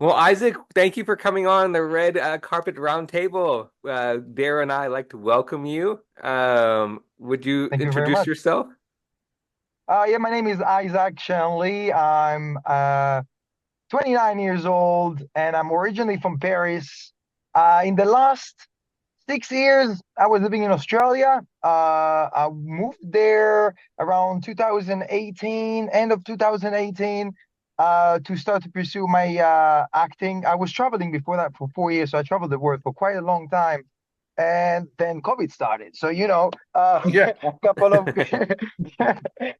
Well, Isaac, thank you for coming on the Red Carpet Roundtable. Dara and I like to welcome you. Would you Thank you very introduce much. yourself? Yeah, my name is Isaac Chen. I'm 29 years old and I'm originally from Paris. In the last 6 years, I was living in Australia. I moved there around 2018, end of 2018, to start to pursue my acting. I was traveling before that for 4 years, so I traveled the world for quite a long time. And then COVID started. So, Yeah. couple of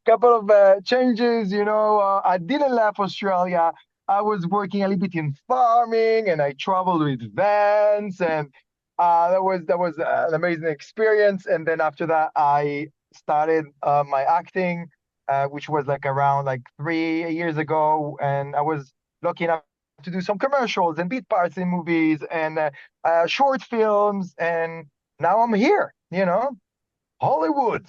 couple of changes. I didn't left Australia. I was working a little bit in farming, and I traveled with vans, and that was an amazing experience. And then after that, I started my acting, which was like around like 3 years ago, and I was lucky enough to do some commercials and beat parts in movies and short films, and now I'm here. Hollywood.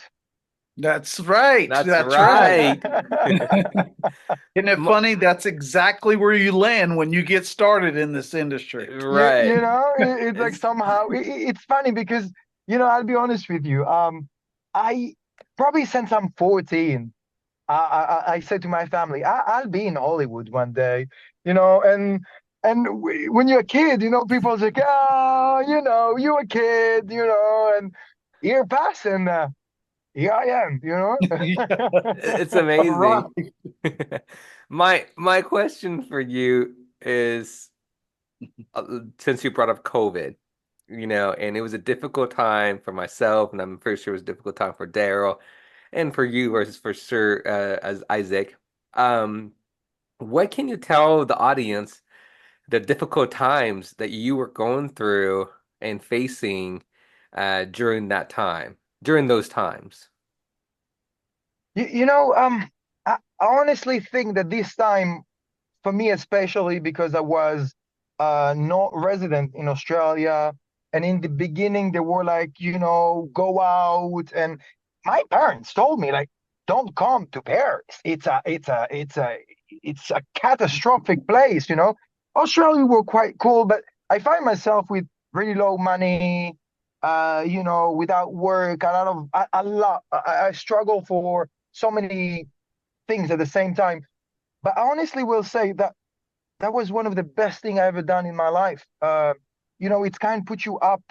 That's right. That's That's right. right. Isn't it M- funny? That's exactly where you land when you get started in this industry. Right. It's like It's somehow it's funny because I'll be honest with you. I probably since I'm 14, I said to my family, I'll be in Hollywood one day, and when you're a kid, people's like, oh, you're a kid, and year pass, and here I am. it's All right. amazing. My question for you is, since you brought up COVID, and it was a difficult time for myself, and I'm pretty sure it was a difficult time for Daryl and for you versus for sure as Isaac. Um, what can you tell the audience the difficult times that you were going through and facing during that time, during those times? I honestly think that this time, for me especially, because I was not resident in Australia, and in the beginning they were like, go out, and my parents told me like, don't come to Paris. It's a catastrophic place. Australia were quite cool, but I find myself with really low money, without work, I struggle for so many things at the same time. But I honestly will say that that was one of the best thing I ever done in my life. It's kind of put you up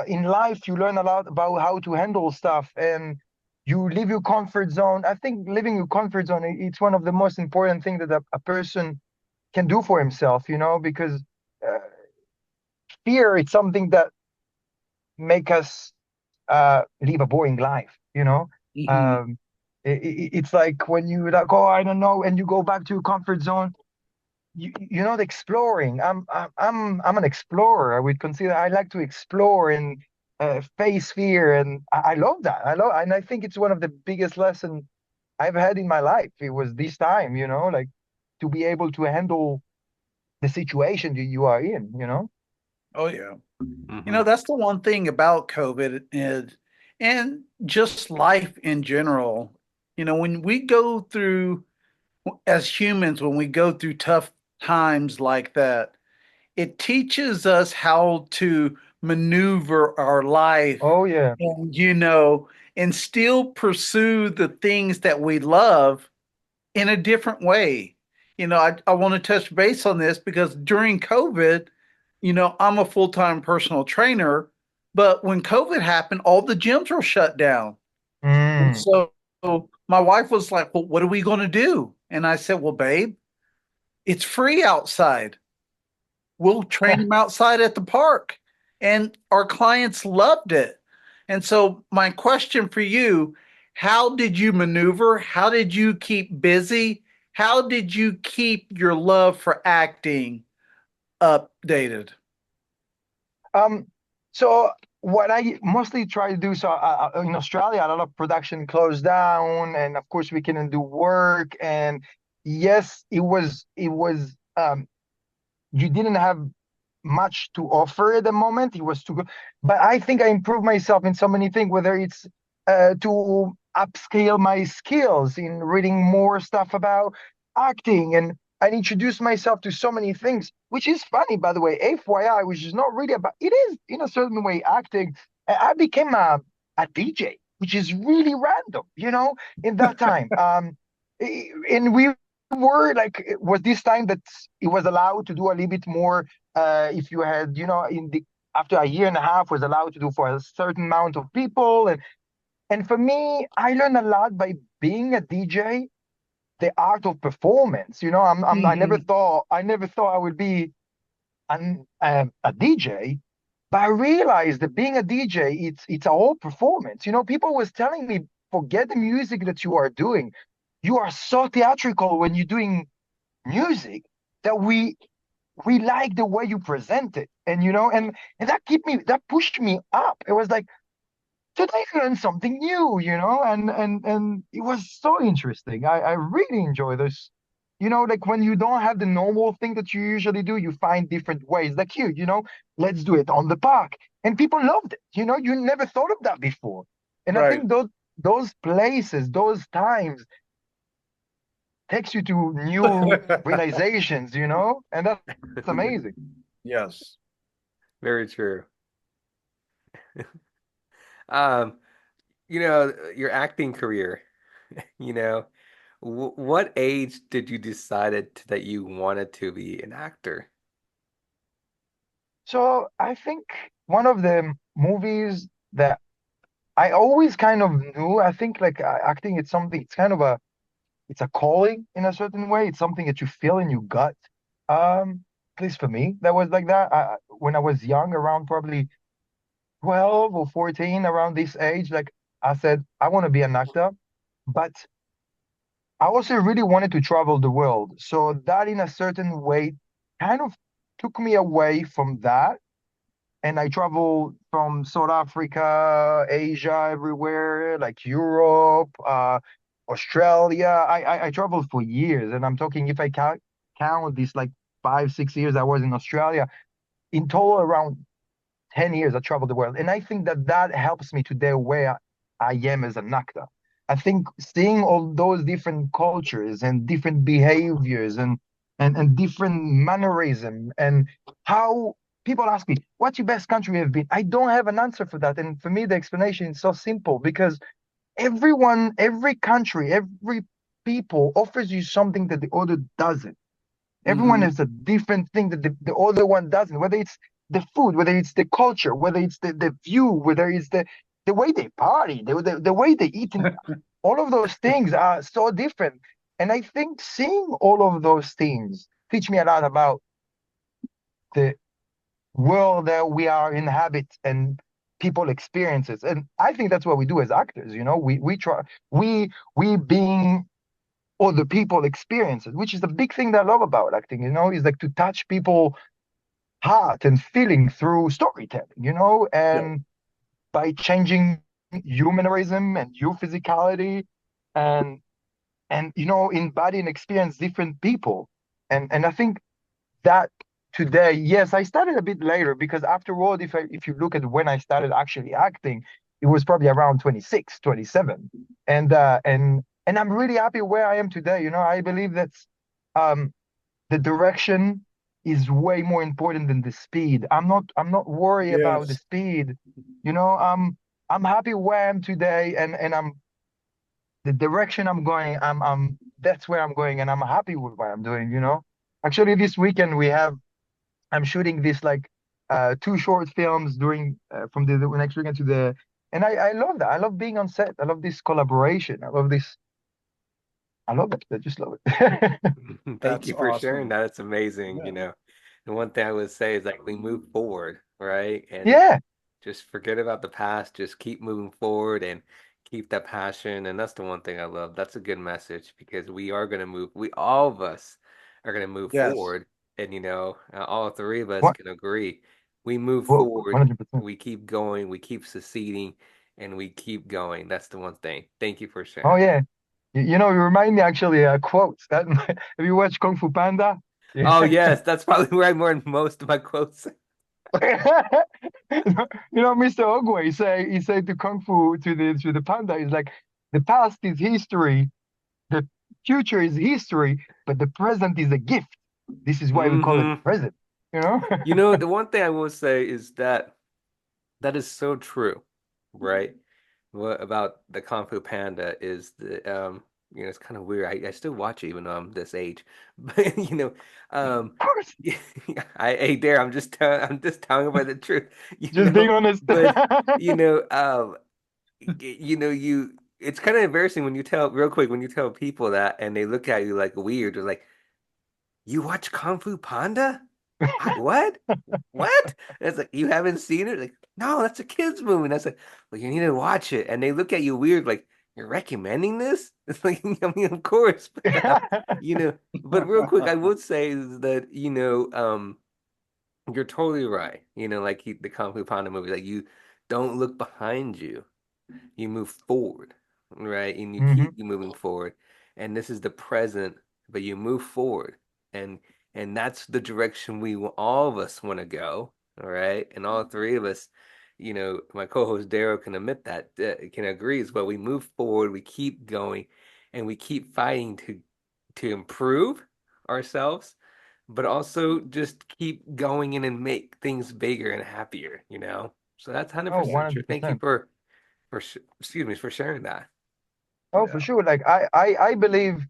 in life. You learn a lot about how to handle stuff, and you leave your comfort zone. I think living your comfort zone, it's one of the most important things that a person can do for himself. Because uh, fear, it's something that make us live a boring life. Mhm. Um, it's like when you like, oh, I don't know, and you go back to your comfort zone. You're not exploring. I'm an explorer. I would consider I like to explore and face fear, and I love that. And I think it's one of the biggest lessons I've had in my life. It was this time, like to be able to handle the situation that you are in. Oh, yeah. Hmm. That's the one thing about COVID is, and just life in general. When we go through, as humans, when we go through tough times like that, it teaches us how to maneuver our life Oh yeah. and, and still pursue the things that we love in a different way. I want to touch base on this because during COVID, I'm a full-time personal trainer, but when COVID happened, all the gyms were shut down. And Mm. so my wife was like, well, what are we going to do? And I said, well, babe, it's free outside. We'll train them outside at the park. And our clients loved it. And so, my question for you, how did you maneuver? How did you keep busy? How did you keep your love for acting updated? Um, so what I mostly try to do, so in Australia, a lot of production closed down, and of course we couldn't do work. And yes, it was you didn't have much to offer at the moment. It was too good, but I think I improved myself in so many things, whether it's to upscale my skills in reading more stuff about acting, and and introduced myself to so many things, which is funny, by the way, FYI, which is not really about, it is in a certain way acting. I became a DJ, which is really random, in that time. And we were like, it was this time that it was allowed to do a little bit more, if you had, after a year and a half was allowed to do for a certain amount of people. And for me, I learned a lot by being a DJ, the art of performance. Hmm. I never thought I would be a DJ, but I realized that being a DJ, it's a whole performance. People was telling me, forget the music that you are doing. You are so theatrical when you're doing music that we like the way you present it. And that pushed me up. It was like, today I learned something new, and it was so interesting. I really enjoy this. Like when you don't have the normal thing that you usually do, you find different ways. Like let's do it on the park. And people loved it. You never thought of that before. And I Right. think those places, those times takes you to new realizations, and that's amazing. Yes. Very true. Um, your acting career, you know, w what age did you decided that you wanted to be an actor? So I think one of the movies that I always kind of knew. I think like acting, it's something. It's kind of it's a calling in a certain way. It's something that you feel in your gut. At least for me, that was like that. When I was young, around probably 12 or 14, around this age, like I said, I want to be an actor, but I also really wanted to travel the world. So that, in a certain way, kind of took me away from that, and I traveled from South Africa, Asia, everywhere, like Europe, Australia. I traveled for years, and I'm talking, if I count these like 5, 6 years I was in Australia, in total around 10 years I traveled the world. And I think that that helps me today where I am as an actor. I think seeing all those different cultures and different behaviors and different mannerism, and how people ask me, what's your best country you have been? I don't have an answer for that. And for me, the explanation is so simple, because everyone, every country, every people offers you something that the other doesn't. Everyone Hmm. has a different thing that the other one doesn't, whether it's the food, whether it's the culture, whether it's the view, whether it's the way they party, the way they eat. And all of those things are so different. And I think seeing all of those things teach me a lot about the world that we are inhabit and people experiences. And I think that's what we do as actors. We try, we being other people experiences, which is the big thing that I love about acting, is like to touch people heart and feeling through storytelling, Yeah. and by changing your mannerism and your physicality, and embody and experience different people. And I think that today, yes, I started a bit later, because afterward, if you look at when I started actually acting, it was probably around 26, 27. And I'm really happy where I am today. I believe that's um the direction is way more important than the speed. I'm not worried about the Yes. speed. I'm happy where I am today, and I'm the direction I'm going. I'm That's where I'm going, and I'm happy with what I'm doing. Actually, this weekend I'm shooting this like two short films during from the next weekend to the. And I love that. I love being on set. I love this collaboration. I love this. I love it. I just love it. Thank That's you for sharing awesome. that. It's amazing, Yeah. And one thing I would say is like we move forward, right? And Yeah. just forget about the past, just keep moving forward and keep that passion. And that's the one thing I love. That's a good message because we are going to move, we all of us are going to move Yes. forward. And all three of us What? can agree. We move Well, forward, 100%. we keep going, we keep succeeding, and we keep going. That's the one thing. Thank you for Oh sharing. yeah. You remind me actually quotes. Have you watched Kung Fu Panda? Yeah. Oh yes, that's probably where I learned most of my quotes. Mr. Ogway he said to Kung Fu to the panda, is like, the past is history, the future is history, but the present is a gift. This is why we call it Hmm. present, you know? The one thing I will say is that that is so true, right? What about the Kung Fu Panda is it's kind of weird. I still watch it even though I'm this age. But um Of course, hey there, I'm just telling about the truth, just being honest. but you know, it's kind of embarrassing when you tell real quick when you tell people that and they look at you like weird. They're like, "You watch Kung Fu Panda? What? What?" And it's like, "You haven't seen it?" Like, "No, that's a kid's movie." And I said, "Well, you need to watch it." And they look at you weird, like, "You're recommending this?" It's like, I mean, of course, but real quick, I would say is that, you're totally right. Like the Kung Fu Panda movie, like you don't look behind you, you move forward, right? And you Hmm. keep moving forward. And this is the present, but you move forward. And and that's the direction all of us want to go, all right? And all three of us, my co-host Daryl can admit that, can agree as well. We move forward, we keep going, and we keep fighting to improve ourselves, but also just keep going in and make things bigger and happier. So that's Oh, 100% true. Thank you 100%. excuse me, for sharing that. Oh, for sure. Like I believe,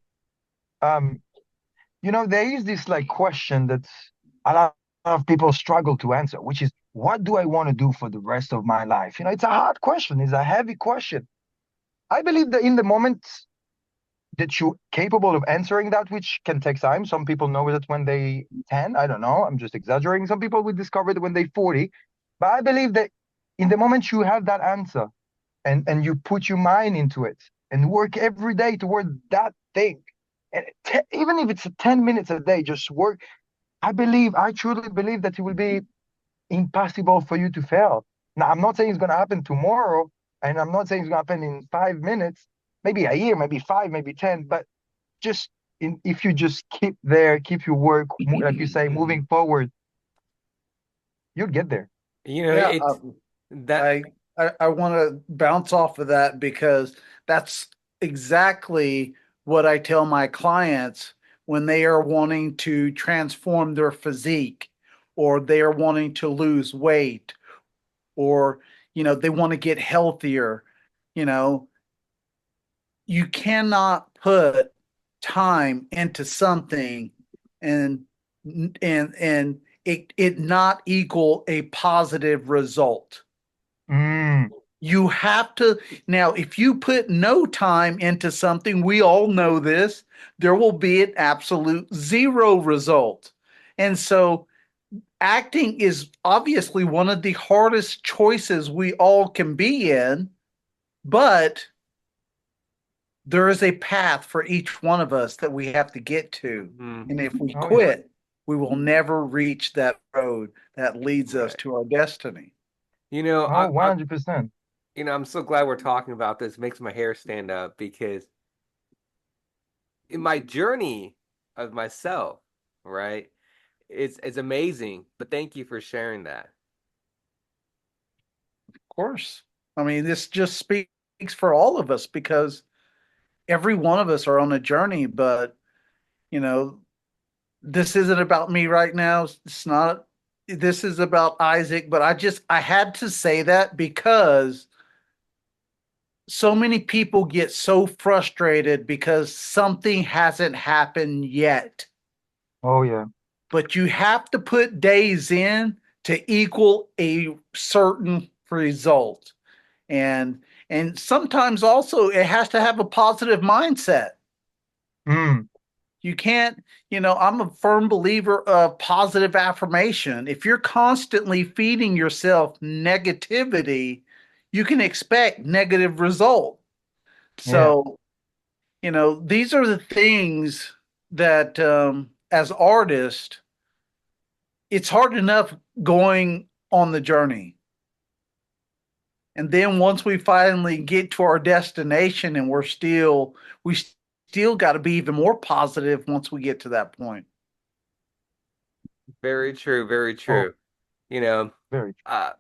um, there is this like question that's a lot of people struggle to answer, which is, what do I want to do for the rest of my life? It's a hard question. It's a heavy question. I believe that in the moment that you're capable of answering that, which can take time. Some people know that when they 10, I don't know, I'm just exaggerating. Some people will discover it when they 40. But I believe that in the moment you have that answer and you put your mind into it and work every day toward that thing, and even if it's 10 minutes a day, just work. I truly believe that it will be impossible for you to fail. Now, I'm not saying it's going to happen tomorrow, and I'm not saying it's going to happen in 5 minutes, maybe a year, maybe five, maybe 10, but just if you just keep there, keep your work, like you say, moving forward, you'll get there. Yeah, It's that. I want to bounce off of that because that's exactly what I tell my clients when they are wanting to transform their physique or they are wanting to lose weight or they want to get healthier. You know, you cannot put time into something and it not equal a positive result. Mm. You have to now, if you put no time into something, we all know this, there will be an absolute zero result. And so acting is obviously one of the hardest choices we all can be in, but there is a path for each one of us that we have to get to. Mhm. And if we Oh yeah. quit, we will never reach that road that leads us Right. to our destiny. Oh, 100%. I'm so glad we're talking about this. It makes my hair stand up because in my journey of myself, right? It's amazing. But thank you for sharing that. Of course. I mean, this just speaks for all of us because every one of us are on a journey, but you know, this isn't about me right now. It's not, this is about Isaac, but I had to say that because so many people get so frustrated because something hasn't happened yet. Oh yeah. But you have to put days in to equal a certain result. And sometimes also it has to have a positive mindset. Mm. You can't, I'm a firm believer of positive affirmation. If you're constantly feeding yourself negativity, you can expect negative result. Yeah. So, these are the things that as artists, it's hard enough going on the journey. And then once we finally get to our destination and we still got to be even more positive once we get to that point. Very true, very Oh, true. You know, very true. uh,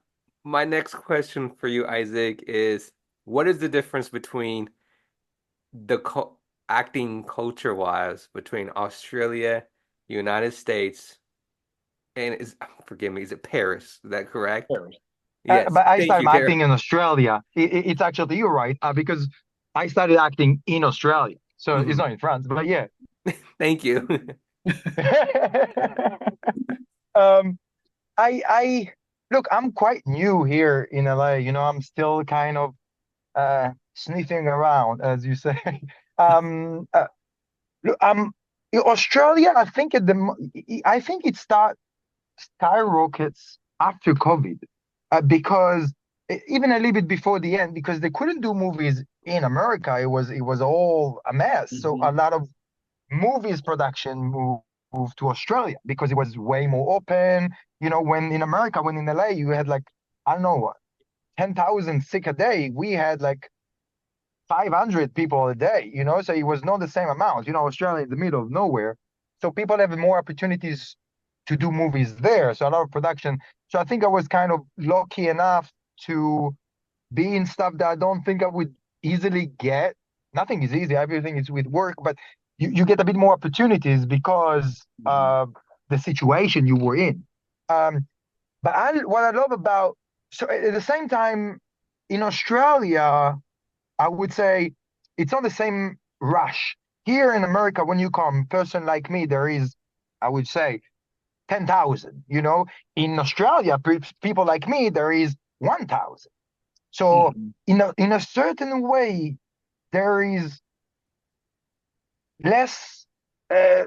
my next question for you, Isaac, is what is the difference between the acting culture wise between Australia, United States, and forgive me, is it Paris? Is that correct? Sure. Yes. But I Thank started you, Tara. acting in Australia. It's actually you're right because I started acting in Australia, so it's Mhm. not in France. But yeah, Thank you. um, I look. I'm quite new here in LA. I'm still kind of sniffing around, as you say. Um, uh, look, in Australia. I think skyrockets after COVID because even a little bit before the end, because they couldn't do movies in America. It was all a mess. So a Mhm. lot of movies production moved to Australia because it was way more open. When in America, when in LA, you had like I don't know 10,000 sick a day. We had like 500 people a day. So it was not the same amount. Australia in the middle of nowhere, so people have more opportunities to do movies there. So a lot of production. So I think I was kind of lucky enough to be in stuff that I don't think I would easily get. Nothing is easy. Everything is with work, but you get a bit more opportunities because Mhm. the situation you were in. Um, but what I love about so at the same time in Australia. I would say it's not the same rush. Here in America, when you come, person like me, there is, I would say, 10,000. In Australia, people like me, there is 1,000. So Mhm. in a certain way, there is less uh,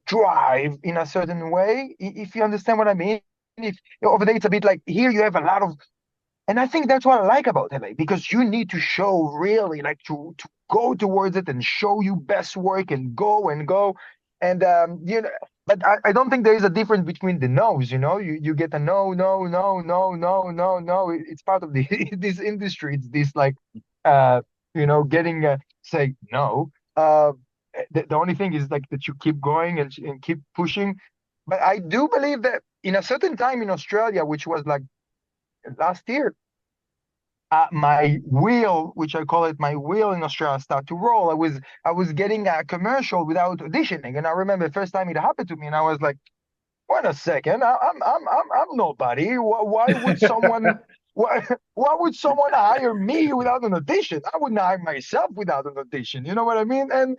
drive in a certain way, if you understand what I mean. If over there, it's a bit like here you have a lot of. And I think that's what I like about LA because you need to show really like to go towards it and show you best work and go and go. And but I don't think there is a difference between the no's, you get a no, no, no, no, no, no, no. It's part of the this industry. It's this like uh getting say no. The only thing is like that you keep going and keep pushing. But I do believe that in a certain time in Australia, which was like last year, my wheel, which I call it my wheel in Australia, started to roll. I was getting a commercial without auditioning, and I remember the first time it happened to me, and I was like, "Wait a second, I'm nobody. Why would someone why would someone hire me without an audition? I wouldn't hire myself without an audition. You know what I mean?" And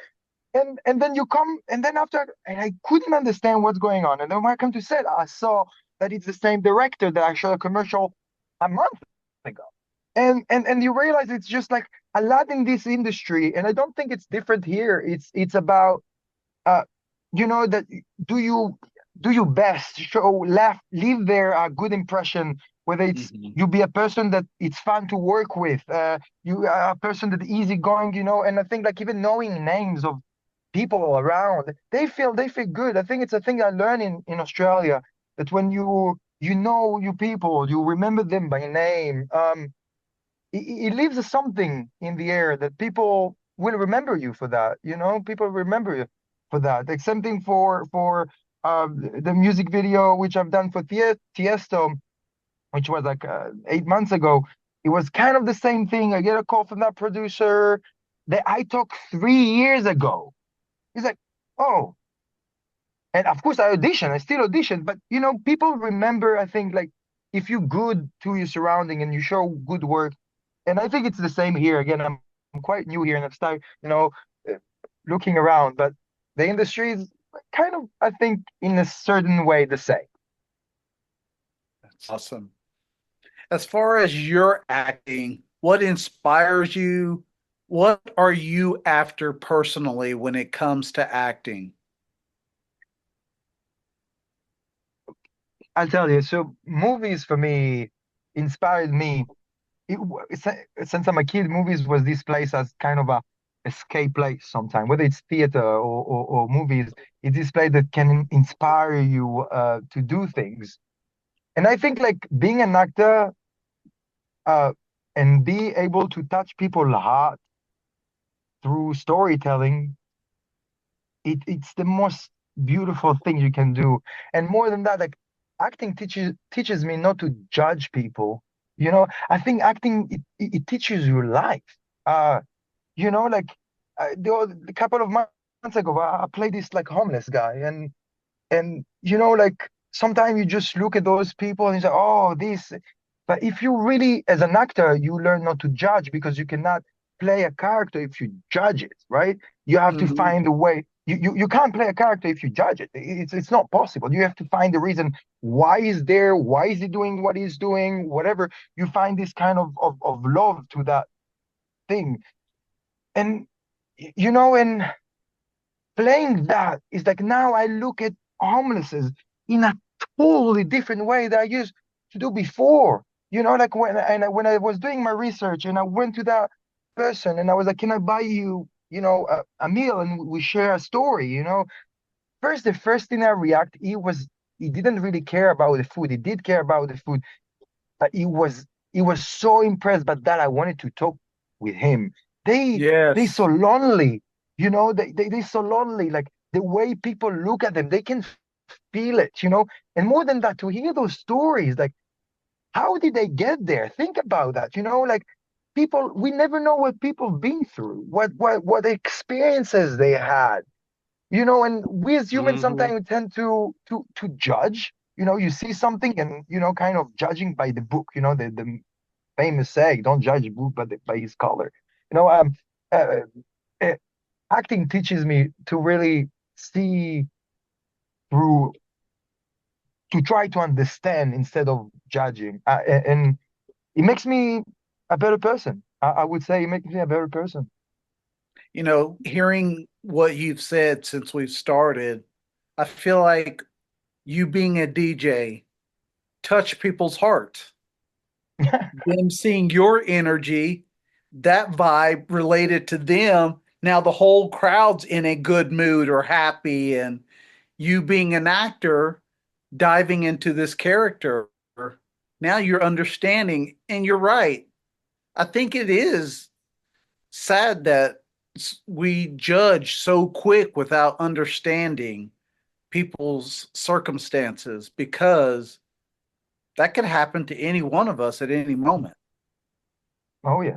then you come, and then after, and I couldn't understand what's going on. And then when I come to set, I saw that it's the same director that I shot a commercial a month ago. And you realize it's just like a lot in this industry, and I don't think it's different here. It's about uh that do you do your best, show laugh, leave there a good impression, whether it's Mhm. you be a person that it's fun to work with, you are a person that easygoing, and I think like even knowing names of people around, they feel good. I think it's a thing I learned in Australia, that when you know you people, you remember them by name. It leaves something in the air that people will remember you for that. People remember you for that. Like something for the music video which I've done for Tiesto, which was like 8 months ago. It was kind of the same thing. I get a call from that producer that I talked 3 years ago. He's like, oh, and of course I audition. I still audition, but people remember. I think like if you're good to your surrounding and you show good work, and I think it's the same here. Again, I'm quite new here, and I've started, uh, looking around, but the industry is kind of, I think, in a certain way, the same. That's awesome. As far as your acting, what inspires you? What are you after personally when it comes to acting? I'll tell you. So movies for me inspired me. Since I'm a kid, movies was this place as kind of a escape place sometimes, whether it's theater or movies. It's this place that can inspire you to do things. And I think like being an actor uh, and be able to touch people's heart through storytelling, it's the most beautiful thing you can do. And more than that, like acting teaches me not to judge people. I think acting it teaches you life. Uh, like a couple of months ago, I played this like homeless guy, and you know, like sometimes you just look at those people and you say, oh, this. But if you really, as an actor, you learn not to judge because you cannot play a character if you judge it, right? You have to Mhm. find a way. You can't play a character if you judge it. It's not possible. You have to find the reason why he's there, why is he doing what he's doing, whatever. You find this kind of love to that thing. And you know, and playing that is like now I look at homelessness in a totally different way that I used to do before. You know, like when I was doing my research and I went to that person and I was like, "Can I buy you, you know, a meal?" And we share a story. You know, the first thing I react, he didn't really care about the food. He did care about the food, but he was so impressed by that I wanted to talk with him. They so Yes. lonely, you know, they so lonely. Like the way people look at them, they can feel it, you know. And more than that, to hear those stories, like how did they get there? Think about that, you know, like people we never know what people have been through, what experiences they had, you know. And we as humans Hmm. sometimes tend to judge. You know, you see something and you know, kind of judging by the book, you know, the famous saying, don't judge a book by his color. You know, uh, uh, acting teaches me to really see through, to try to understand instead of judging. And it makes me a better person. I would say it makes me a better person. Hearing what you've said since we've started, I feel like you being a DJ touch people's heart. Them seeing your energy, that vibe related to them. Now the whole crowd's in a good mood or happy, and you being an actor diving into this character, now you're understanding. And you're right. I think it is sad that we judge so quick without understanding people's circumstances because that could happen to any one of us at any moment. Oh yeah.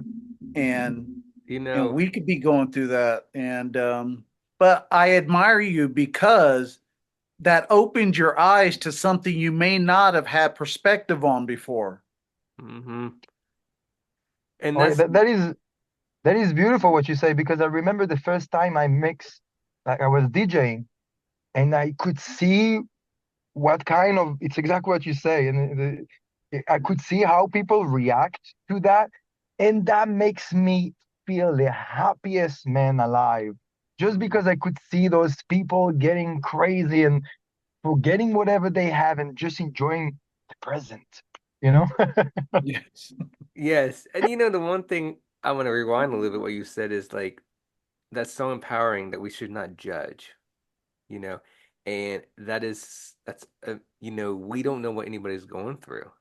And You and know, we could be going through that. And but I admire you because that opened your eyes to something you may not have had perspective on before. hmm and Oh yeah. that's That is beautiful what you say, because I remember the first time I mixed, like I was DJing and I could see what kind of, it's exactly what you say. And I could see how people react to that. And that makes me feel the happiest man alive. Just because I could see those people getting crazy and forgetting whatever they have and just enjoying the present, you know? Yes. yes. And the one thing I want to rewind a little bit what you said is like that's so empowering that we should not judge, you know. And we don't know what anybody's going through.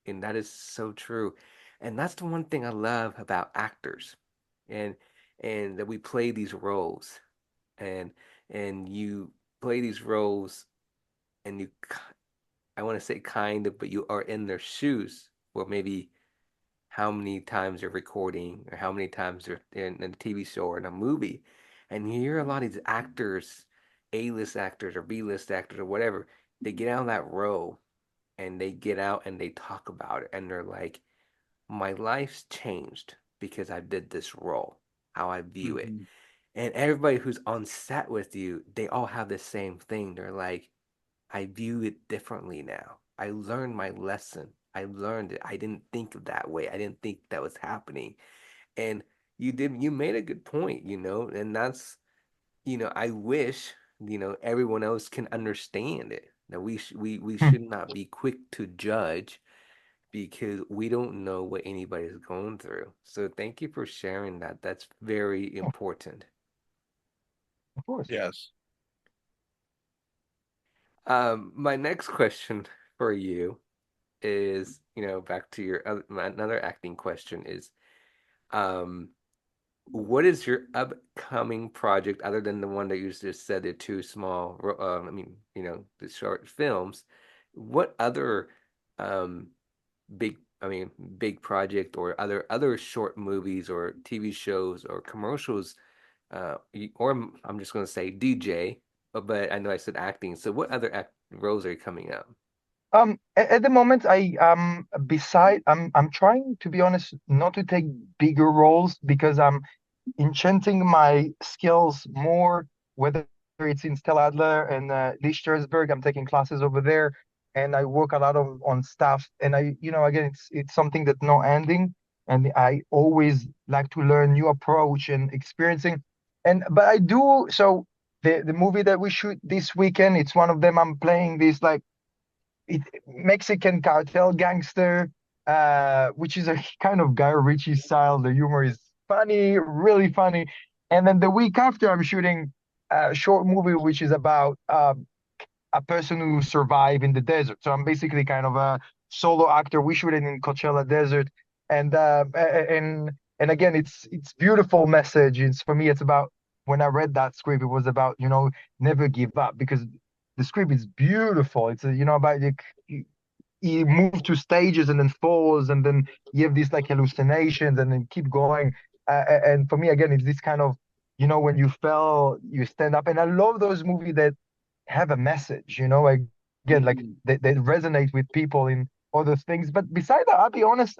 And that is so true. And that's the one thing I love about actors. And and that we play these roles and you play these roles and I want to say kind of, but you are in their shoes for maybe how many times they're recording or how many times they're in a TV show or in a movie. And you hear a lot of these actors, A-list actors or B-list actors or whatever, they get out of that role and they get out and they talk about it and they're like, my life's changed because I did this role, how I view it. Mhm. And everybody who's on set with you, they all have the same thing. They're like, I view it differently now. I learned my lesson. I learned it. I didn't think of that way. I didn't think that was happening. And you made a good point, and that's, I wish, everyone else can understand it. That we should not be quick to judge because we don't know what anybody's going through. So thank you for sharing that. That's very important. Of course. Yes. My next question for you is, back to your another acting question is, um, what is your upcoming project other than the one that you just said, the two small, I mean, the short films? What other um big, I mean, big project or other short movies or TV shows or commercials or I'm just going to say DJ, but I know I said acting. So what other roles are coming up? At the moment, I'm trying to be honest, not to take bigger roles because I'm enchanting my skills more, whether it's in Stella Adler and Lichtenberg. I'm taking classes over there, and I work a lot on stuff. And again, it's something that's not ending, and I always like to learn new approach and experiencing. And but I do so. The movie that we shoot this weekend, it's one of them. I'm playing this like Mexican cartel gangster, which is a kind of Guy Ritchie style. The humor is funny, really funny. And then the week after, I'm shooting a short movie which is about a person who survived in the desert. So I'm basically kind of a solo actor. We shoot it in Coachella Desert, and and again, it's beautiful message. It's for me, it's about when I read that script, it was about never give up because the script is beautiful. It's about like he moves to stages and then falls and then you have these like hallucinations and then keep going. And for me, again, it's this kind of when you fell, you stand up. And I love those movies that have a message, again, like Mhm. they resonate with people in all those things. But beside that, I'll be honest,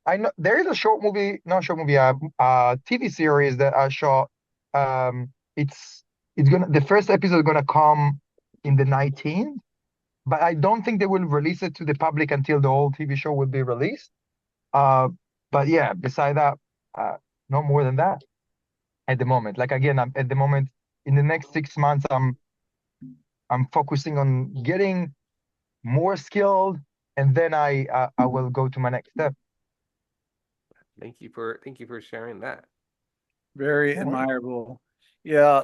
I know there is a short movie, not short movie, TV series that I shot. It's gonna the first episode gonna come in the 19th, but I don't think they will release it to the public until the whole TV show will be released. Uh, but yeah, beside that, uh, no more than that at the moment. Like again, I'm at the moment in the next 6 months, I'm focusing on getting more skilled, and then I will go to my next step. Thank you for sharing that. Very No worries. admirable. Yeah,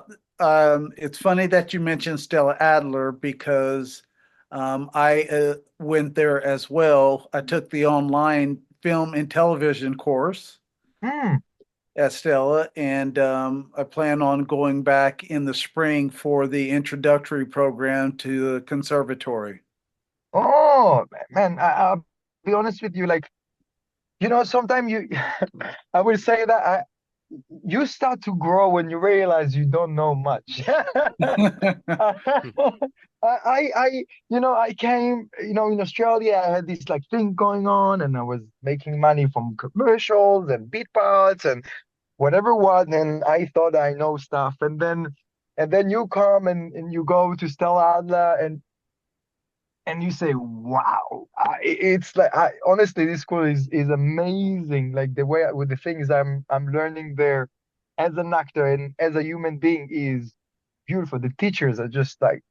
it's funny that you mentioned Stella Adler because I went there as well. I took the online film and television course Hmm. at Stella, and I plan on going back in the spring for the introductory program to the conservatory. Oh man, I'll be honest with you. Like sometimes I will say that you start to grow when you realize you don't know much. I came, in Australia, I had this like thing going on and I was making money from commercials and beat parts and whatever what. And I thought I know stuff. And then you come and you go to Stella Adler and you say, wow, it's like, honestly, this school is amazing. Like the way with the things I'm learning there as an actor and as a human being is beautiful. The teachers are just like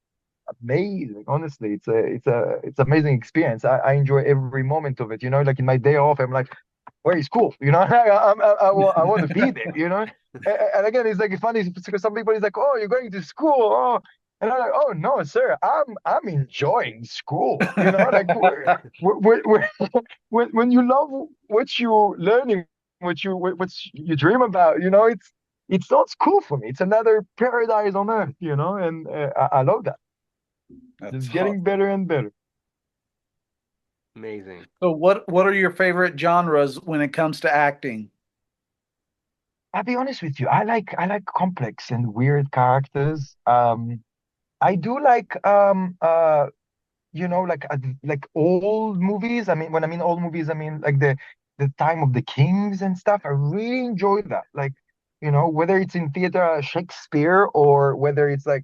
amazing. Honestly, it's amazing experience. I enjoy every moment of it. Like in my day off, I'm like, where is school? I want to be there. And again, it's like funny because some people is like, oh, you're going to school, oh, and I'm like, oh no, sir, I'm enjoying school. Like when you love what you're learning, what you dream about, it's not school for me. It's another paradise on earth, and I love that. That's Just getting awesome. better and better. Amazing. So what are your favorite genres when it comes to acting? I'll be honest with you. I like complex and weird characters. I do like old movies. I mean, when I mean old movies, I mean like the time of the kings and stuff. I really enjoy that. Like, whether it's in theater, Shakespeare, or whether it's like,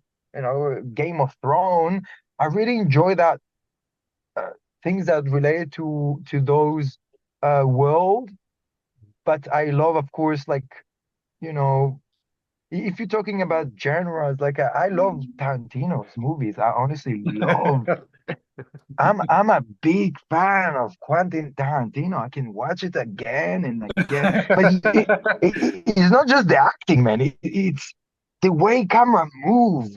Game of Thrones. I really enjoy that uh, things that relate to those world. But I love, of course, like, you know, if you're talking about genres, like I love Tarantino's movies. I honestly love. I'm a big fan of Quentin Tarantino. I can watch it again and again. But it's not just the acting, man. It's the way camera moves.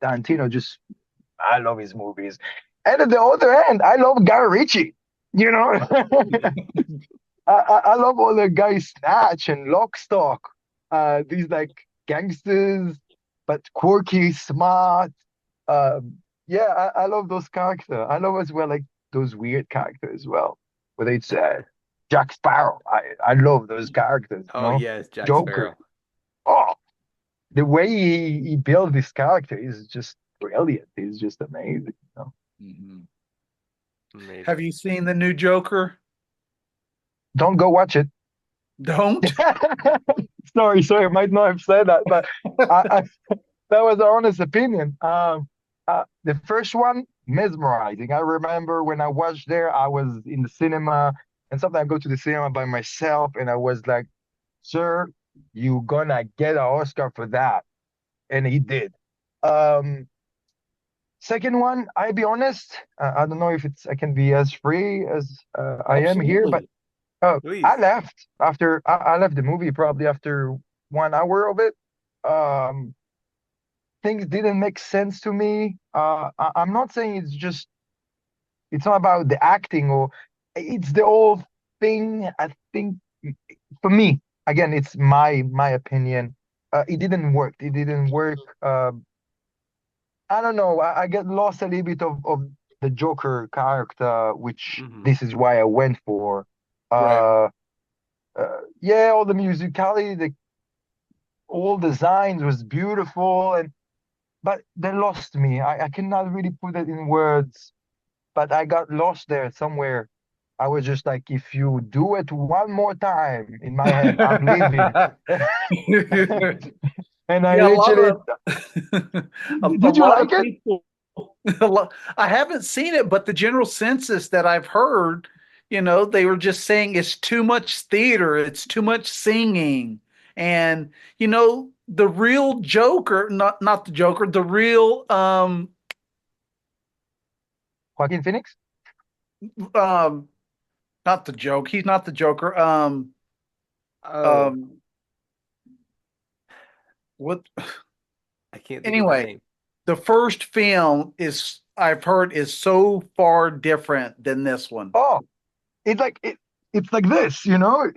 Tarantino just, I love his movies. And at the other end, I love Guy Ritchie. You know, I love all the guys Snatch and Lockstock. These like gangsters, but quirky, smart. Yeah, I love those characters. I love as well like those weird characters as well. Whether it's Jack Sparrow. I love those characters, you Oh know. yes, Jack Joker. Sparrow. Oh, the way he built this character is just brilliant. He's just amazing, you know. Mhm. Have Amazing. you seen the new Joker? Don't go watch it. Don't. Sorry, I might not have said that, but I that was an honest opinion. The first one, mesmerizing. I remember when I watched there, I was in the cinema, and sometimes I go to the cinema by myself, and I was like, "Sir, you gonna get an Oscar for that," and he did. Um, Second one, I be honest, I don't know if I can be as free as I am here, but Absolutely. I Please. left after I left the movie probably after 1 hour of it. Um, things didn't make sense to me. I'm not saying it's not about the acting or it's the whole thing. I think for me, again, it's my opinion. It didn't work. It didn't work. I don't know. I get lost a little bit of the Joker character, which Hmm. this is why I went for. Right. Uh, yeah, all the musicality, the all designs was beautiful, and but they lost me. I cannot really put it in words, but I got lost there somewhere. I was just like, if you do it one more time in my head, I'm leaving. And I Yeah, a lot literally, of a did you lot like of it? people. I haven't seen it, but the general census that I've heard, they were just saying it's too much theater, it's too much singing, and the real Joker, not the Joker, the real Joaquin Phoenix? um not the joke, he's not the Joker. Oh, Um, what? I can't think of his Anyway, name. the first film is I've heard is so far different than this one. Oh, it's like it's like this, you know?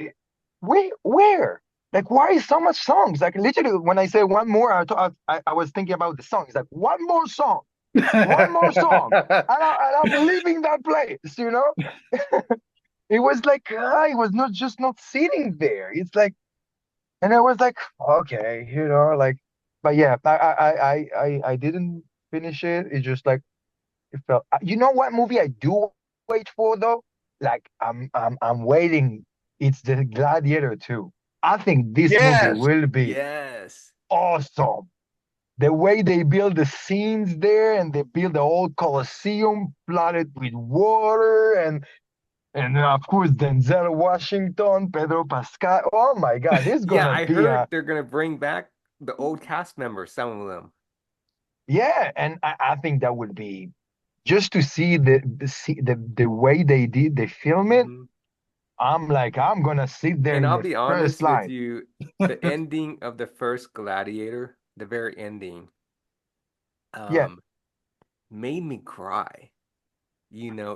Where? Like, why so much songs? Like, literally, when I say one more, I was thinking about the song. It's like one more song, and I'm leaving that place. You know, it was like it was not just not sitting there. It's like, and I was like, okay, you know, like, but yeah, I didn't finish it. It's just like it felt. You know what movie I do wait for though? Like, I'm waiting. It's the Gladiator 2. I think this movie Yes. will be Yes. awesome. The way they build the scenes there and they build the whole Colosseum flooded with water and of course Denzel Washington, Pedro Pascal. Oh my God, this is Yeah, gonna I be heard a they're gonna bring back the old cast members, some of them. yeah, and I think that would be just to see the way they did they film it. Hmm. I'm like I'm gonna sit there And in I'll the be first honest with line. you, the ending of the first Gladiator, the very ending, Yeah, um, made me cry.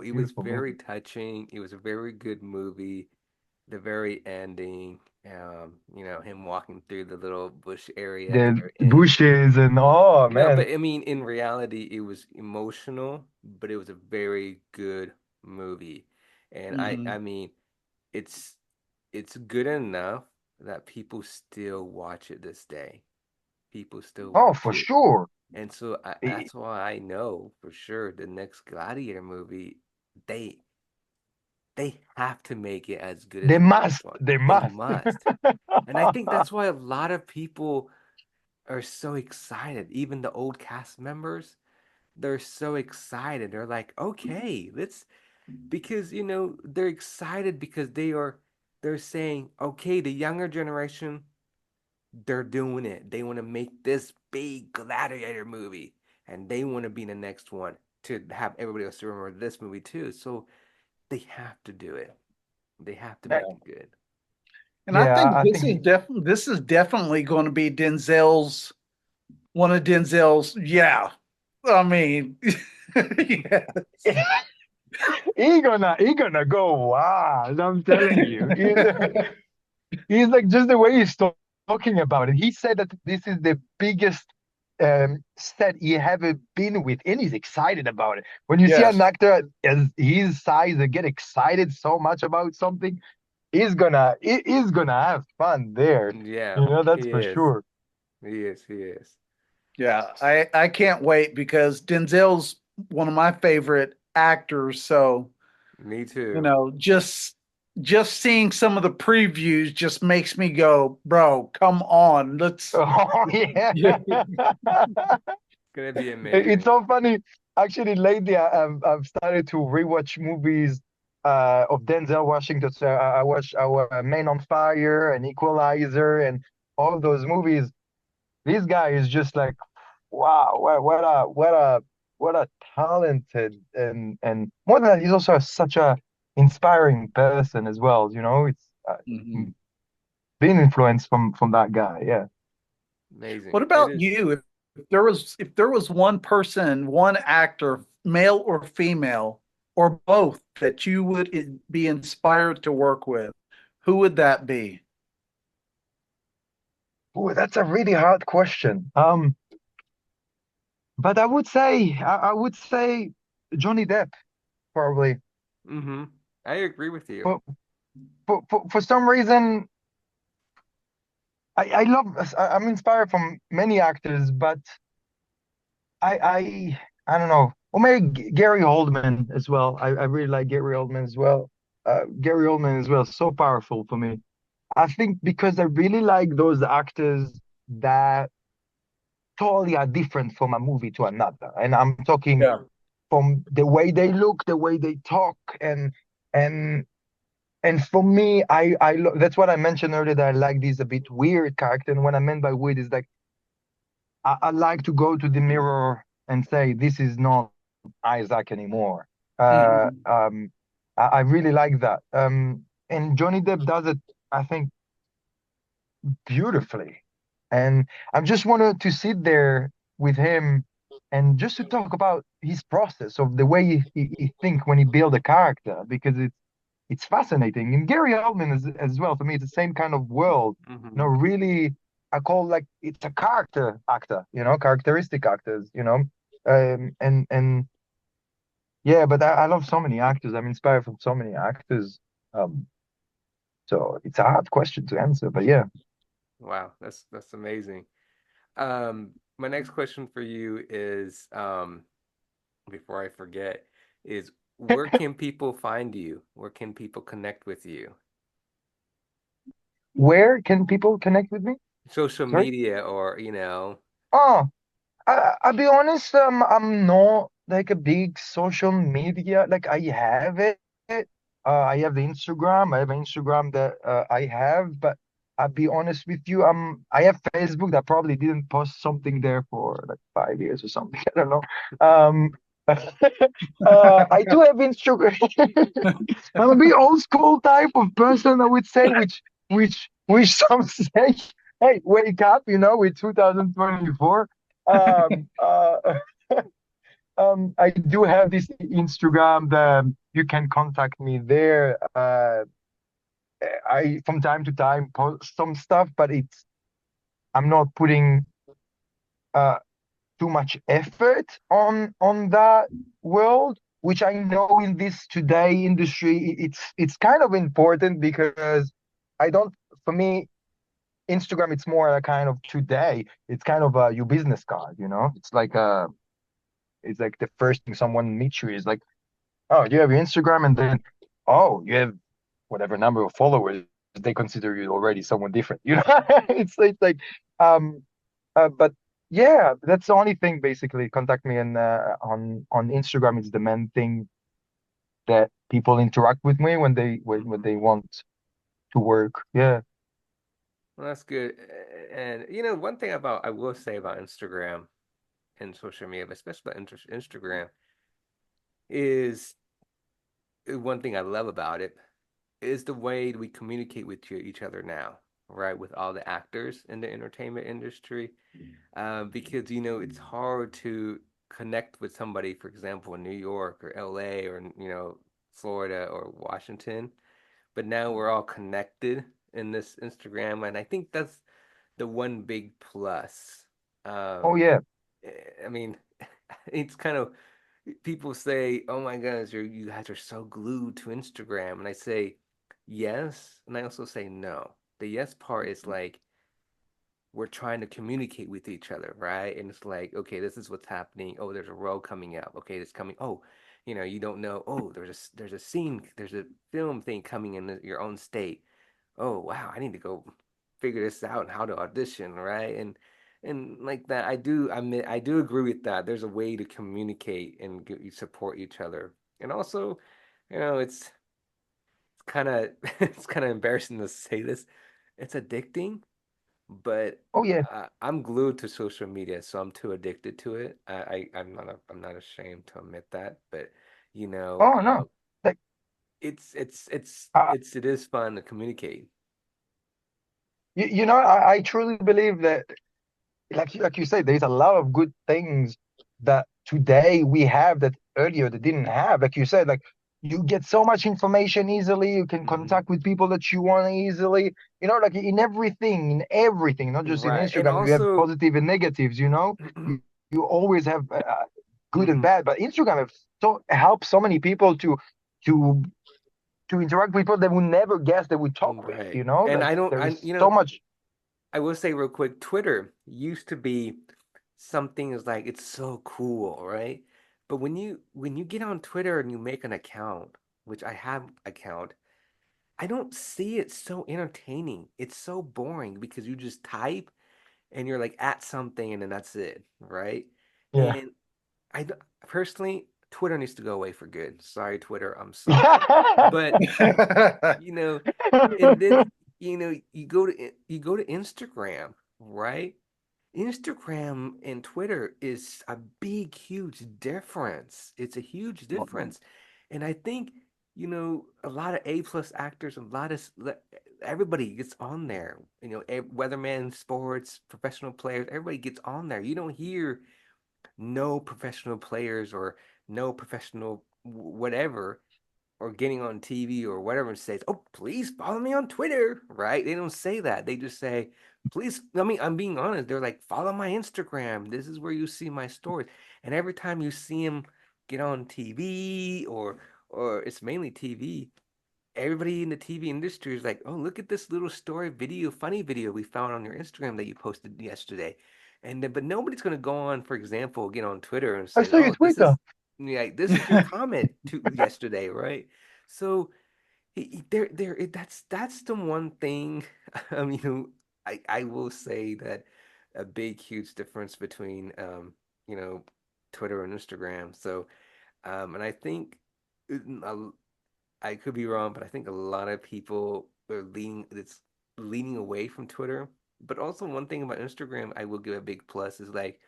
It was beautiful very movie. touching. It was a very good movie. The very ending, him walking through the little bush area at the The very end. bushes and oh man, But I mean, in reality, it was emotional, but it was a very good movie. And I, Hmm. I mean, it's it's good enough that people still watch it this day. People still oh watch for it. sure. And so I- that's why I know for sure the next Gladiator movie, they they have to make it as good They as the first must, one. they They must. must. And I think that's why a lot of people are so excited. Even the old cast members, they're so excited. They're like, okay, let's because they're excited because they're saying, okay, the younger generation, they're doing it. They want to make this big gladiator movie and they want to be the next one to have everybody else remember this movie too. So they have to do it. They have to make it good. And I Yeah, think I think this is definitely going to be Denzel's one of Denzel's. Yeah, I mean, yeah. he gonna go wild. I'm telling you, he's like just the way he's talking about it. He said that this is the biggest set he ever been with, and he's excited about it. When you see an Yes. actor as his size get excited so much about something, he's gonna have fun there. Yeah, You know, that's he for is. sure. He is. He is. Yeah, I can't wait because Denzel's one of my favorite actors. So, Me you too. know, just seeing some of the previews just makes me go, bro, come on. Let's Oh yeah. yeah. Gonna be It's amazing. so funny. Actually, lately I've started to rewatch movies of Denzel Washington. So I watched our Man on Fire and Equalizer and all those movies. This guy is just like, wow, what a talented and more than that, he's also such a inspiring person as well. You know, it's Mhm. being influenced from that guy. Yeah. What Amazing. It about is. you? If there was one person, one actor, male or female, or both, that you would be inspired to work with, who would that be? Oh, that's a really hard question. But I would say Johnny Depp probably. Mm-hmm. I agree with you. For for some reason, I'm inspired from many actors, but I I I don't know. Or maybe Gary Oldman as well. I really like Gary Oldman as well. Gary Oldman as well, so powerful for me. I think because I really like those actors that totally are different from a movie to another. And I'm talking Yeah. from the way they look, the way they talk, and and for me, that's what I mentioned earlier that I like these a bit weird character. And what I meant by weird is like I like to go to the mirror and say, this is not Isaac anymore. Uh, Mhm. um, I really like that. And Johnny Depp does it, I think, beautifully. And I just wanted to sit there with him and just to talk about his process of the way he think when he build a character because it's fascinating. And Gary Oldman as well for me, it's the same kind of world. You know, Mm-hmm. really, I call like it's a character actor. You know, characteristic actors. You know, and yeah, but I love so many actors. I'm inspired from so many actors. Um, so it's a hard question to answer, but yeah. Wow, that's amazing. My next question for you is, before I forget, is where can people find you? Where can people connect with you? Where can people connect with me? Social Sorry. media or, you know. Oh, I'll be honest, I'm not like a big social media. Like I have it. I have the Instagram. I have an Instagram that I have, but I'll be honest with you. I have Facebook that probably didn't post something there for like 5 years or something. I don't know. Um, I do have Instagram. I'm a bit old school type of person, I would say, which some say, hey, wake up, you know, with 2024. Um, uh, I do have this Instagram that you can contact me there. I from time to time post some stuff, but I'm not putting uh too much effort on that world, which I know in this today industry it's kind of important because I don't for me Instagram it's more a kind of today it's kind of your business card, you know, it's like the first thing someone meets you is like, oh, you have your Instagram, and then, oh, you have whatever number of followers. They consider you already someone different. You know, it's like, um, but yeah, that's the only thing basically. Contact me and on Instagram is the main thing that people interact with me when when Mhm. they want to work. Yeah. Well, that's good. And you know, one thing about I will say about Instagram and social media, but especially about Instagram, is one thing I love about it is the way we communicate with each other now, right? With all the actors in the entertainment industry, because you know it's hard to connect with somebody, for example, in New York or LA or you know Florida or Washington, but now we're all connected in this Instagram, and I think that's the one big plus. Oh Um, yeah. I mean, it's kind of people say, "Oh my goodness, you guys are so glued to Instagram," and I say, yes, and I also say no. The yes part is like we're trying to communicate with each other, right? And it's like, okay, this is what's happening. Oh, there's a role coming out. Okay, it's coming. Oh, you don't know. Oh, there's a scene, there's a film thing coming in your own state. Oh, wow, I need to go figure this out and how to audition, right? And like that, I do agree with that. There's a way to communicate and support each other. And also, it's kind of it's kind of embarrassing to say this. It's addicting, but Oh yeah. I'm glued to social media, so I'm too addicted to it. I'm not ashamed to admit that, but you know, Oh uh, no. Like uh, it is fun to communicate. I truly believe that, like you said, there's a lot of good things that today we have that earlier they didn't have. Like you said, like you get so much information easily. You can Hmm. contact with people that you want easily. Like in everything, not just in Right, and Instagram. You have also, positive and negatives. You always have good and mhm, bad. But Instagram have helped so many people to to interact with people they would never guess they would talk with. right, and Like I don't, there I is so much. I will say real quick, Twitter used to be something is like it's so cool, right? But when you get on Twitter and you make an account, which I have account, I don't see it so entertaining. It's so boring because you just type and you're like at something and then that's it, right? Yeah. And personally, Twitter needs to go away for good. Sorry, Twitter, I'm sorry. But you know, and then you go to Instagram, right? Instagram and Twitter is a big, huge difference. It's a huge difference. And I think, a lot of A-plus actors, everybody gets on there. Weatherman, sports, professional players, everybody gets on there. You don't hear no professional players or no professional whatever or getting on TV or whatever and says, "Oh, please follow me on Twitter," right? They don't say that. They just say, "Please." I mean, I'm being honest. They're like, "Follow my Instagram. This is where you see my stories." And every time you see them get on TV or it's mainly TV, everybody in the TV industry is like, "Oh, look at this little story video, funny video we found on your Instagram that you posted yesterday." And then, but nobody's going to go on, for example, get on Twitter and I say, saw your "Oh, this Twitter. is yeah, this is your comment to yesterday," right? So that's the one thing. I mean, I will say that a big, huge difference between you know, Twitter and Instagram. So, and I think I could be wrong, but I think a lot of people are leaning away from Twitter. But also one thing about Instagram, I will give a big plus is like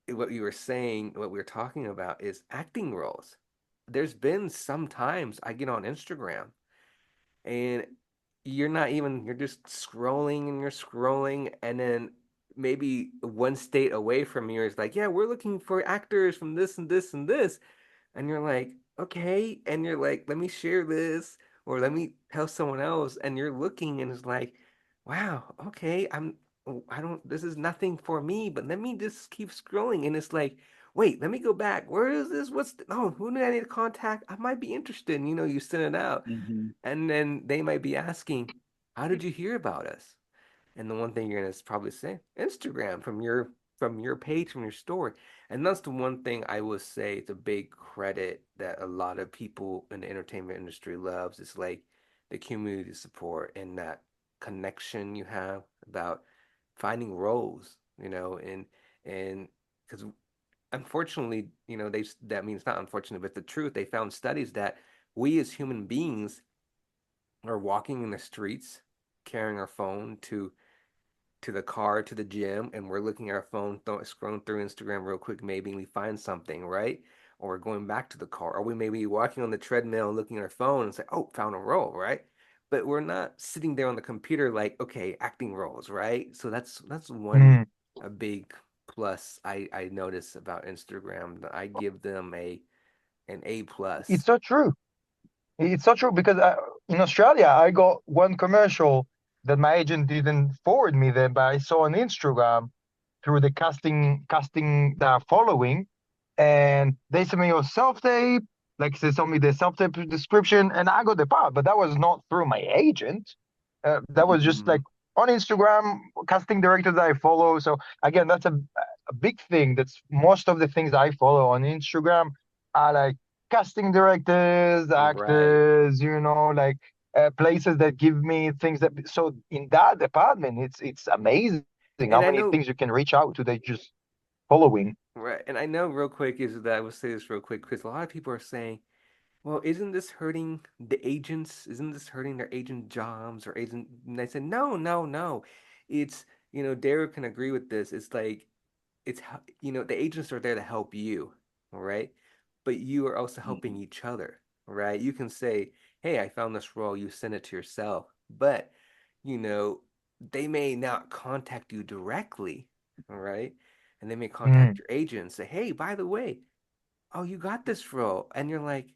what you were saying, what we were talking about is acting roles. There's been some times I get on Instagram and you're just scrolling and you're scrolling and then maybe one state away from you is like, yeah, we're looking for actors from this and this and this, and you're like, okay, and you're like, let me share this or let me tell someone else, and you're looking and it's like, wow, okay, I don't, this is nothing for me, but let me just keep scrolling, and it's like, wait, let me go back, where is this, oh, who do I need to contact, I might be interested, and you send it out, Mhm. and then they might be asking, how did you hear about us? And the one thing you're gonna probably say, Instagram from your page, from your story. And that's the one thing I will say it's a big credit that a lot of people in the entertainment industry loves. It's like the community support and that connection you have about finding roles, and because unfortunately, that means not unfortunate, but the truth, they found studies that we as human beings are walking in the streets carrying our phone to the car, to the gym, and we're looking at our phone, scrolling through Instagram real quick, maybe, and we find something, right? Or we're going back to the car, or we may be walking on the treadmill and looking at our phone and say, "Oh, found a role," right? But we're not sitting there on the computer like, okay, acting roles, right? So that's one Mm. a big plus I notice about Instagram. I give them an A It's plus. so true. It's so true because in Australia, I got one commercial that my agent didn't forward me there, but I saw on Instagram through the casting that are following, and they sent me your self tape. like they told me the self-tape description, and I got the part, but that was not through my agent. That was just Hmm. like on Instagram, casting directors that I follow. So again, that's a big thing. That's most of the things I follow on Instagram are like casting directors, Right. actors, like places that give me things that. So in that department, it's amazing how And I many know, things you can reach out to. They just following. right, and I know real quick is that I will say this real quick because a lot of people are saying, well, isn't this hurting the agents? Isn't this hurting their agent jobs or agent? And I said, no, no, no. It's, Derek can agree with this. It's like, the agents are there to help you, all right? But you are also helping Mhm. each other, right? You can say, hey, I found this role. You send it to yourself. But, you know, they may not contact you directly, all right? And they may contact Mm. your agent and say, hey, by the way, oh, you got this role. And you're like,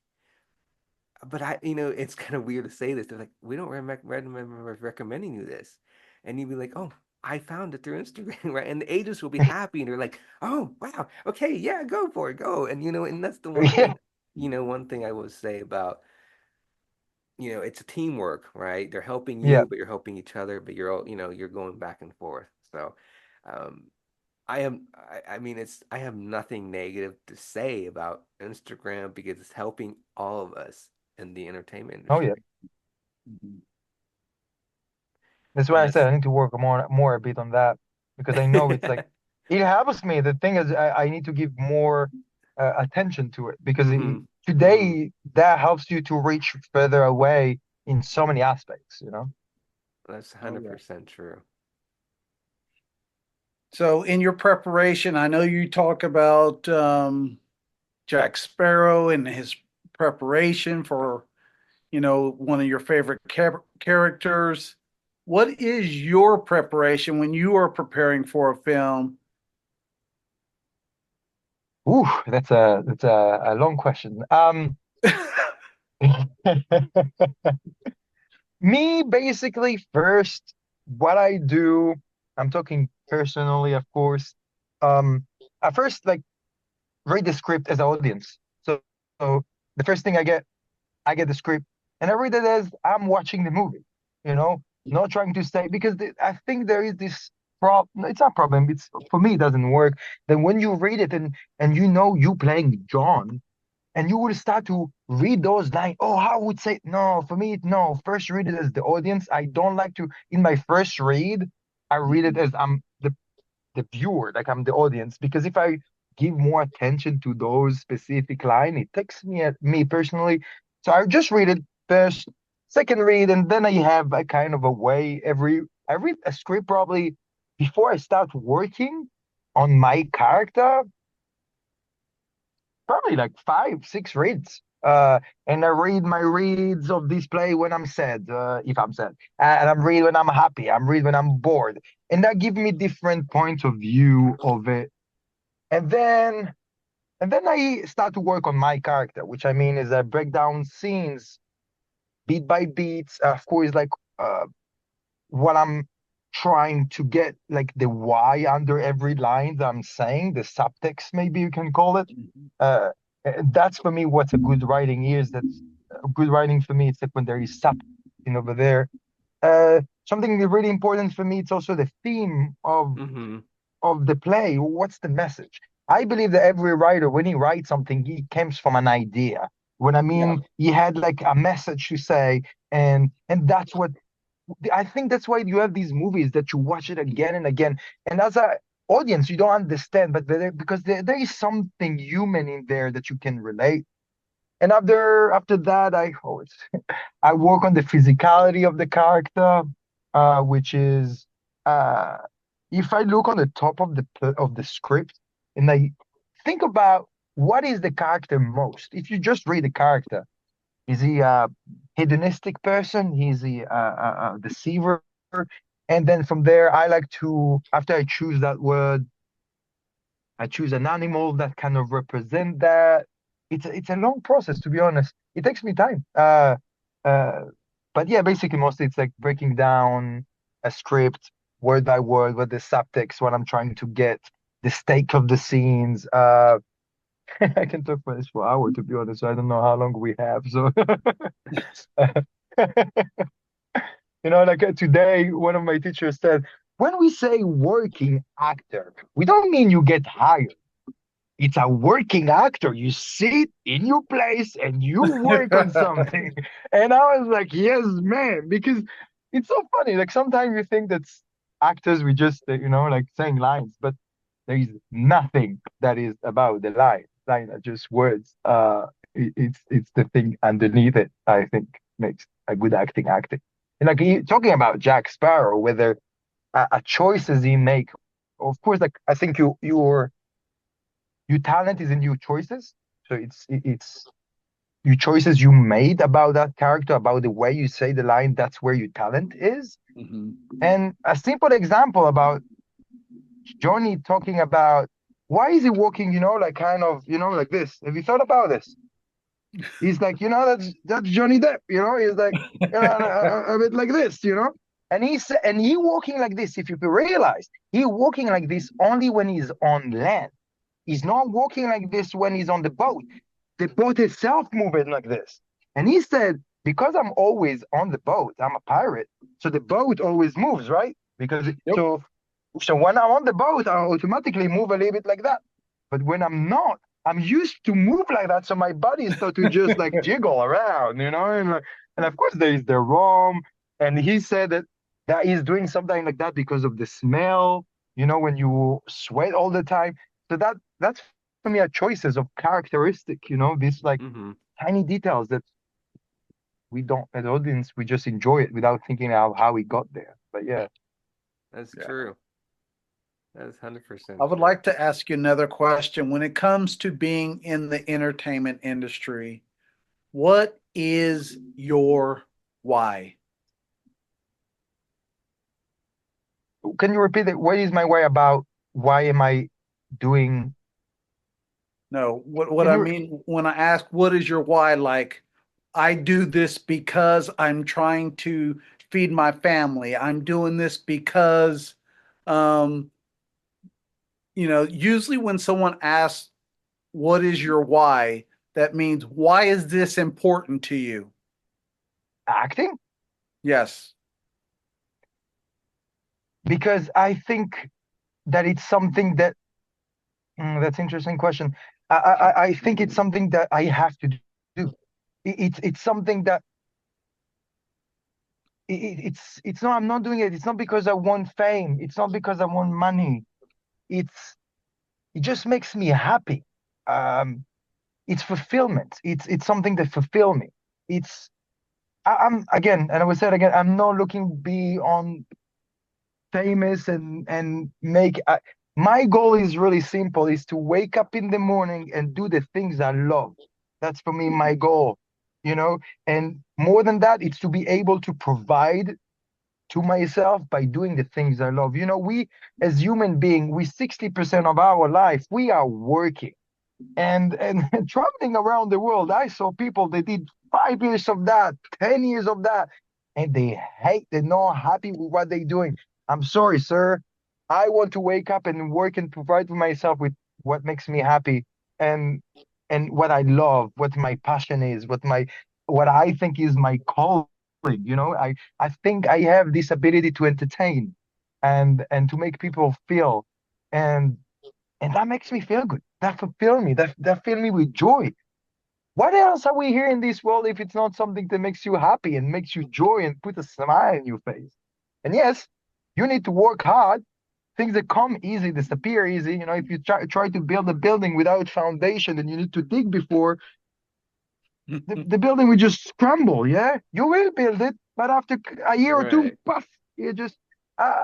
but it's kind of weird to say this. They're like, we don't remember recommending you this. And you'd be like, oh, I found it through Instagram, right? And the agents will be happy and they're like, oh, wow, okay, yeah, go for it, go. And that's the one Yeah, thing, one thing I would say about, it's a teamwork, right? They're helping yeah. you, but you're helping each other, but you're all, you're going back and forth. So, um, I mean, I have nothing negative to say about Instagram because it's helping all of us in the entertainment Oh yeah. industry. Mhm. That's why And I said that's I need to work more a bit on that because I know it's like it helps me. The thing is, I need to give more attention to it because hmm hmm today that helps you to reach further away in so many aspects. That's Oh yeah. 100% true. So in your preparation, I know you talk about Jack Sparrow and his preparation for, one of your favorite characters. What is your preparation when you are preparing for a film? Ooh, that's a long question. Me basically first, what I do, I'm talking personally, of course. I first like read the script as an audience. So the first thing I get the script and I read it as I'm watching the movie, not trying to say because I think there is this problem. It's not a problem. It's for me, it doesn't work. Then when you read it and you playing John and you will start to read those lines. Oh, I would say no. For me, no. First read it as the audience. I don't like to in my first read, I read it Mhm. as I'm the viewer, like I'm the audience. Because if I give more attention to those specific line, it takes me personally. So I just read it first, second read, and then I have a kind of a way I read a script probably before I start working on my character, probably like five, six reads. And I read my reads of this play when I'm sad, if I'm sad, and I'm read when I'm happy. I'm read when I'm bored, and that give me different points of view of it. And then and then I start to work on my character, which I mean is I break down scenes beat by beat. Of course, like what I'm trying to get, like the why under every line that I'm saying, the subtext, maybe you can call it. Mhm. Uh, that's for me what's a good writing is. That's good writing for me. It's like when there is something over there. Something really important for me. It's also the theme hmm of the play. What's the message? I believe that every writer, when he writes something, he comes from an idea. When I Yeah. mean, he had like a message to say, and that's what I think that's why you have these movies that you watch it again and again. And as a audience, you don't understand, but because there is something human in there that you can relate. And after that, I work on the physicality of the character, which is uh, if I look on the top of the script and I think about what is the character most. If you just read the character, is he a hedonistic person? Is he a deceiver? And then from there, I like to, after I choose that word, I choose an animal that kind of represent that. It's a long process, to be honest. It takes me time. Uh, but yeah, basically, mostly it's like breaking down a script word by word, what the subtext, what I'm trying to get, the stake of the scenes. I can talk for this for hours, to be honest. So I don't know how long we have. So, like today, one of my teachers said, when we say working actor, we don't mean you get hired. It's a working actor. You sit in your place and you work on something. And I was like, yes, man, because it's so funny. Like sometimes you think that actors, we just, like saying lines, but there is nothing that is about the line. Line are just words. It's the thing underneath it, I think, makes a good acting acting. And like talking about Jack Sparrow, whether a choices he make, of course, like I think your talent is in your choices. So it's your choices you made about that character, about the way you say the line. That's where your talent is. Mhm. And a simple example about Johnny talking about why is he walking, like kind of, like this. Have you thought about this? He's like, that's Johnny Depp, he's like, a bit like this, And he walking like this. If you realize, he walking like this only when he's on land. He's not walking like this when he's on the boat. The boat itself moving like this. And he said, because I'm always on the boat, I'm a pirate. So the boat always moves, right? Because Yep. so when I'm on the boat, I automatically move a little bit like that. But when I'm not, I'm used to move like that. So my body start to just like jiggle around, and of course there is the rum. And he said that he's doing something like that because of the smell, when you sweat all the time. So that's for me a choices of characteristic, these like Hmm. tiny details that we don't as audience we just enjoy it without thinking how we got there. But yeah. That's Yeah. true. That's I 100% would true. like to ask you another question. When it comes to being in the entertainment industry, what is your why? Can you repeat it? What is my way about why am I doing? No, what Can I you? mean when I ask what is your why, like I do this because I'm trying to feed my family. I'm doing this because um, usually when someone asks what is your why, that means why is this important to you? Acting? Yes. Because I think that it's something that that's an interesting question. I think it's something that I have to do. It's something that it's not. I'm not doing it. It's not because I want fame. It's not because I want money. It's it just makes me happy. Um, it's fulfillment. It's something that fulfill me. It's I'm again, and I will say it again. I'm not looking beyond famous and make my goal is really simple, is to wake up in the morning and do the things I love. That's for me my goal, you know and more than that, it's to be able to provide to myself by doing the things I love. We as human being, we 60% of our life we are working and traveling around the world. I saw people that did 5 years of that, 10 years of that, and they're not happy with what they're doing. I'm sorry, sir. I want to wake up and work and provide for myself with what makes me happy and and what I love, what my passion is, what I think is my calling. I think I have this ability to entertain and to make people feel. And and that makes me feel good. That fulfill me. That fill me with joy. What else are we here in this world if it's not something that makes you happy and makes you joy and put a smile in your face? And yes, you need to work hard. Things that come easy disappear easy. If you try to build a building without foundation, then you need to dig before the building will just crumble. Yeah, you will build it, but after a year or two, Right. puff, you just uh,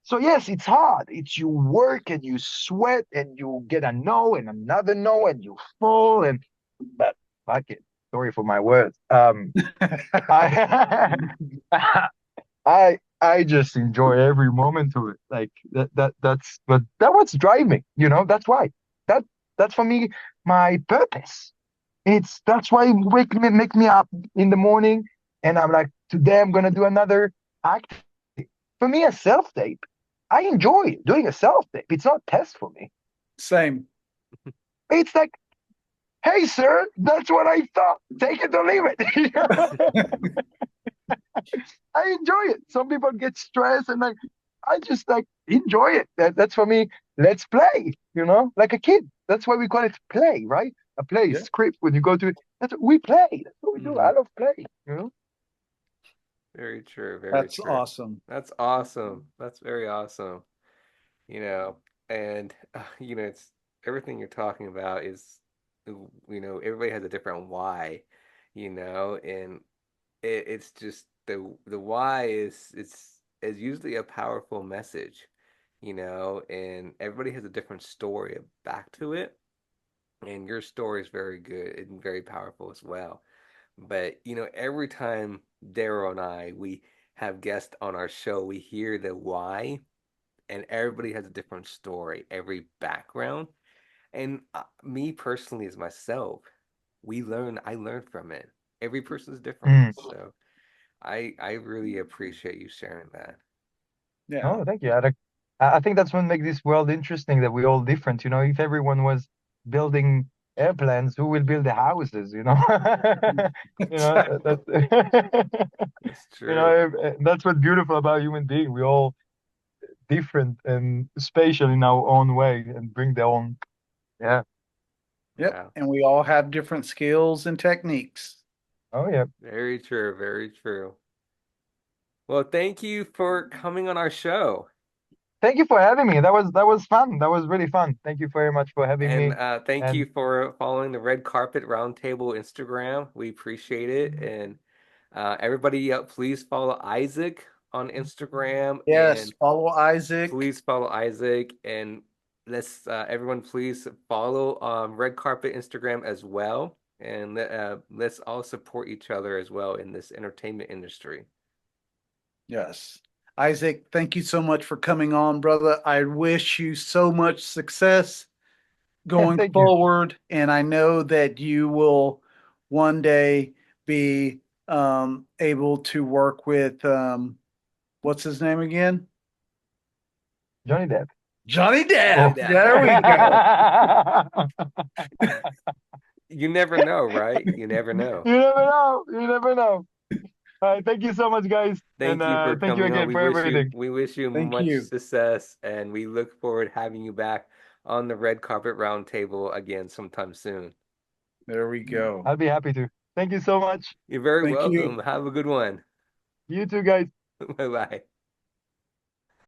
so yes, it's hard. It's you work and you sweat and you get a no and another no and you fall and but fuck it. Sorry for my words. I I just enjoy every moment of it. Like that's what's driving. That's why. That that's for me my purpose. That's why make me up in the morning and I'm like, today I'm gonna do another act. For me, a self tape, I enjoy doing a self tape. It's not a test for me. Same. It's like, hey, sir, that's what I thought. Take it or leave it. I enjoy it. Some people get stressed and like I just like enjoy it. That's for me. Let's play, like a kid. That's why we call it play, right? A play Yeah. script when you go to it. That's what we play. That's what we do. Hmm. I love play. Very true, very That's true. awesome. That's awesome. That's very awesome. And it's everything you're talking about is, everybody has a different why, and it's just the why is usually a powerful message, and everybody has a different story back to it, and your story is very good and very powerful as well. But every time Daryl and we have guests on our show, we hear the why, and everybody has a different story, every background. And me personally, as myself, I learn from it. Every person's different, Mm. so I really appreciate you sharing that. Yeah. Oh, thank you. I think that's what makes this world interesting, that we're all different. If everyone was building airplanes, who will build the houses, Exactly. that's That's true. that's what's beautiful about human being. We're all different and special in our own way and bring their own, yeah. Yep. Yeah, And we all have different skills and techniques. Oh, yeah. very true, very true. Well, thank you for coming on our show. Thank you for having me. That was fun. That was really fun. Thank you very much for having And me. thank you And for following the Red Carpet Roundtable Instagram. We appreciate it. And everybody, please follow Isaac on Instagram, Yes. and Follow Isaac. please follow Isaac. And let's everyone please follow Red Carpet Instagram as well. And let's all support each other as well in this entertainment industry. Yes. Isaac, thank you so much for coming on, brother. I wish you so much success going thank you, forward. And I know that you will one day be able to work with, what's his name again? Johnny Depp. Johnny Johnny Depp. Oh. Depp. There we go. You never know, right? You never know. You never know. You never know. Thank you so much, guys, and Thank you for thank you coming on. again for everything. We wish you Thank much you. success, and we look forward to having you back on the Red Carpet Roundtable again sometime soon. There we go. I'll be happy to. Thank you so much. You're very Thank you. welcome. Have a good one. You too, guys. Bye bye.